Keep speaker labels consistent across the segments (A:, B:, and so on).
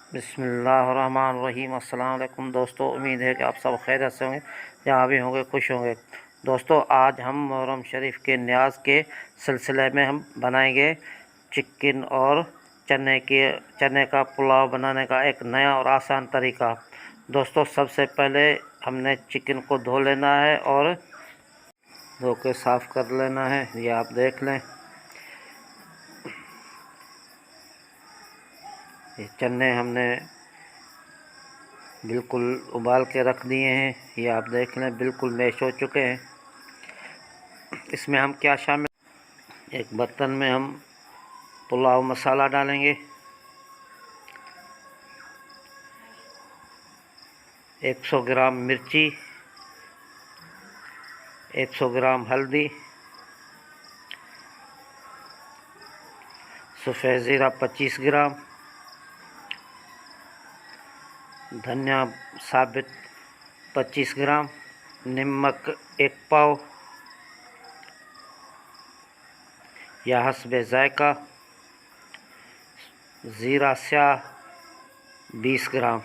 A: बिस्मिल्लाहिर्रहमानिर्रहीम। अस्सलाम वालेकुम दोस्तों, उम्मीद है कि आप सब खैरियत से होंगे, जहाँ भी होंगे खुश होंगे। दोस्तों, आज हम मुहर्रम शरीफ के न्याज के सिलसिले में हम बनाएंगे चिकन और चने का पुलाव बनाने का एक नया और आसान तरीका। दोस्तों, सबसे पहले हमने चिकन को धो लेना है और धो के साफ़ कर लेना है। ये आप देख लें, ये चने हमने बिल्कुल उबाल के रख दिए हैं। ये आप देख लें, बिल्कुल मैश हो चुके हैं। इसमें हम क्या शामिल, एक बर्तन में हम पुलाव मसाला डालेंगे, 100 ग्राम मिर्ची, 100 ग्राम हल्दी, सफ़ेद ज़ीरा 25 ग्राम, धनिया साबित 25 ग्राम, नमक 1 पाव या हस्बे ज़ायका, ज़ीरा स्याह 20 ग्राम,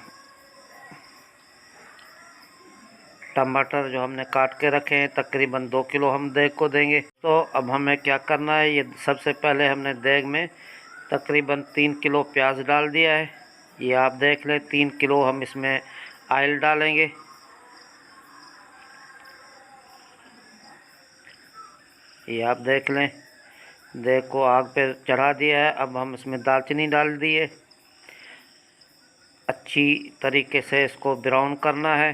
A: टमाटर जो हमने काट के रखे हैं तकरीबन 2 किलो हम देग को देंगे। तो अब हमें क्या करना है, ये सबसे पहले हमने देग में तकरीबन 3 किलो प्याज डाल दिया है। ये आप देख लें, 3 किलो हम इसमें ऑयल डालेंगे। ये आप देख लें, देग को आग पे चढ़ा दिया है। अब हम इसमें दालचीनी डाल दिए, अच्छी तरीके से इसको ब्राउन करना है,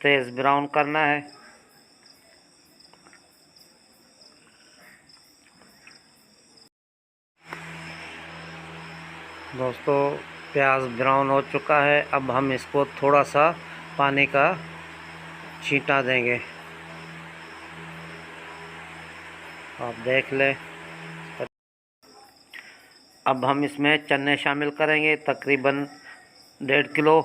A: तेज़ ब्राउन करना है। दोस्तों, प्याज ब्राउन हो चुका है। अब हम इसको थोड़ा सा पानी का छींटा देंगे। आप देख लें, अब हम इसमें चने शामिल करेंगे, तकरीबन 1.5 किलो।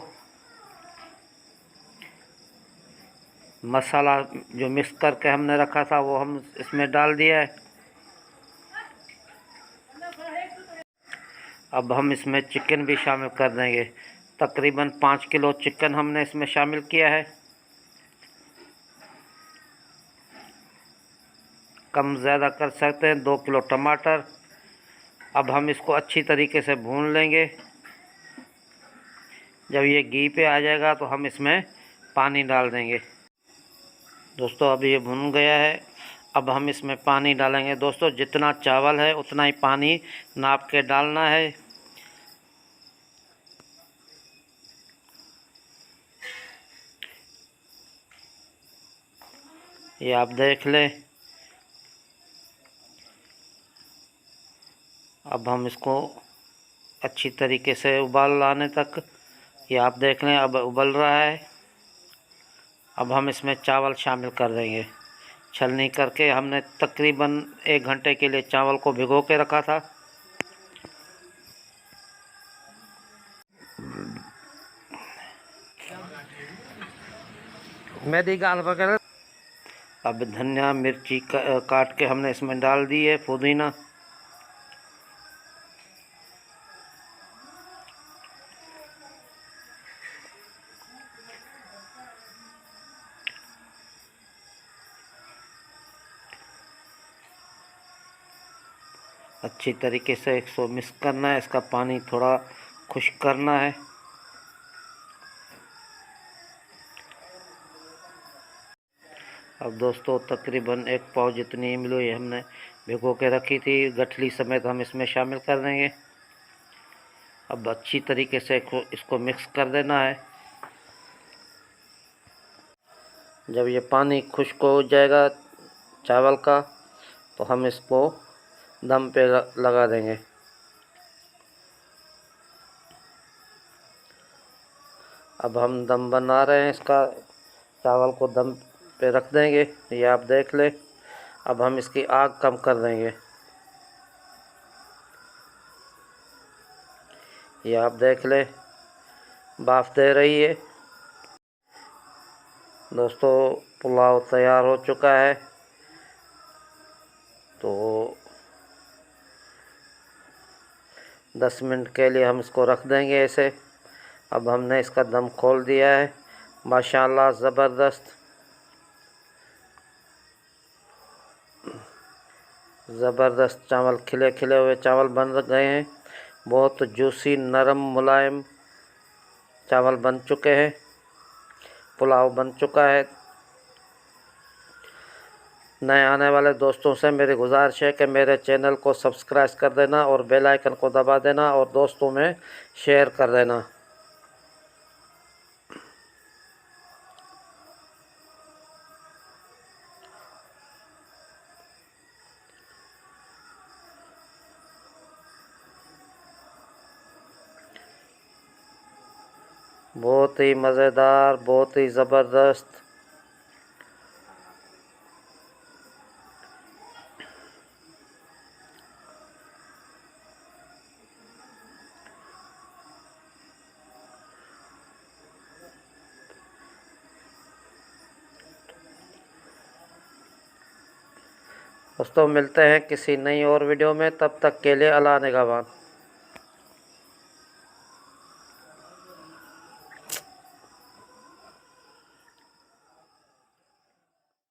A: मसाला जो मिक्स करके हमने रखा था वो हम इसमें डाल दिया है। अब हम इसमें चिकन भी शामिल कर देंगे, तकरीबन 5 किलो चिकन हमने इसमें शामिल किया है। कम ज़्यादा कर सकते हैं। 2 किलो टमाटर। अब हम इसको अच्छी तरीके से भून लेंगे। जब ये घी पे आ जाएगा तो हम इसमें पानी डाल देंगे। दोस्तों, अब ये भुन गया है। अब हम इसमें पानी डालेंगे। दोस्तों, जितना चावल है उतना ही पानी नाप के डालना है। ये आप देख लें। अब हम इसको अच्छी तरीके से उबाल लाने तक, ये आप देख लें, अब उबल रहा है। अब हम इसमें चावल शामिल कर देंगे। छलनी करके हमने तकरीबन 1 घंटे के लिए चावल को भिगो के रखा था। मेरी गाल वगैरह। अब धनिया मिर्ची काट के हमने इसमें डाल दी है, पुदीना। अच्छी तरीके से इसको मिक्स करना है। इसका पानी थोड़ा खुश्क करना है। अब दोस्तों, तकरीबन 1 पाव जितनी इमली हमने भिगो के रखी थी गठली समेत हम इसमें शामिल कर देंगे। अब अच्छी तरीके से इसको मिक्स कर देना है। जब ये पानी खुश्क हो जाएगा चावल का, तो हम इसको दम पे लगा देंगे। अब हम दम बना रहे हैं इसका, चावल को दम पे रख देंगे। ये आप देख लें। अब हम इसकी आग कम कर देंगे। ये आप देख लें, भाप दे रही है। दोस्तों, पुलाव तैयार हो चुका है। तो 10 मिनट के लिए हम इसको रख देंगे ऐसे। अब हमने इसका दम खोल दिया है। माशाल्लाह ज़बरदस्त चावल, खिले खिले हुए चावल बन गए हैं। बहुत जूसी, नरम, मुलायम चावल बन चुके हैं। पुलाव बन चुका है। नए आने वाले दोस्तों से मेरी गुजारिश है कि मेरे चैनल को सब्सक्राइब कर देना और बेल आइकन को दबा देना और दोस्तों में शेयर कर देना। बहुत ही मज़ेदार, बहुत ही ज़बरदस्त। दोस्तों मिलते हैं किसी नई और वीडियो में, तब तक के लिए अल्लाह निगहबान।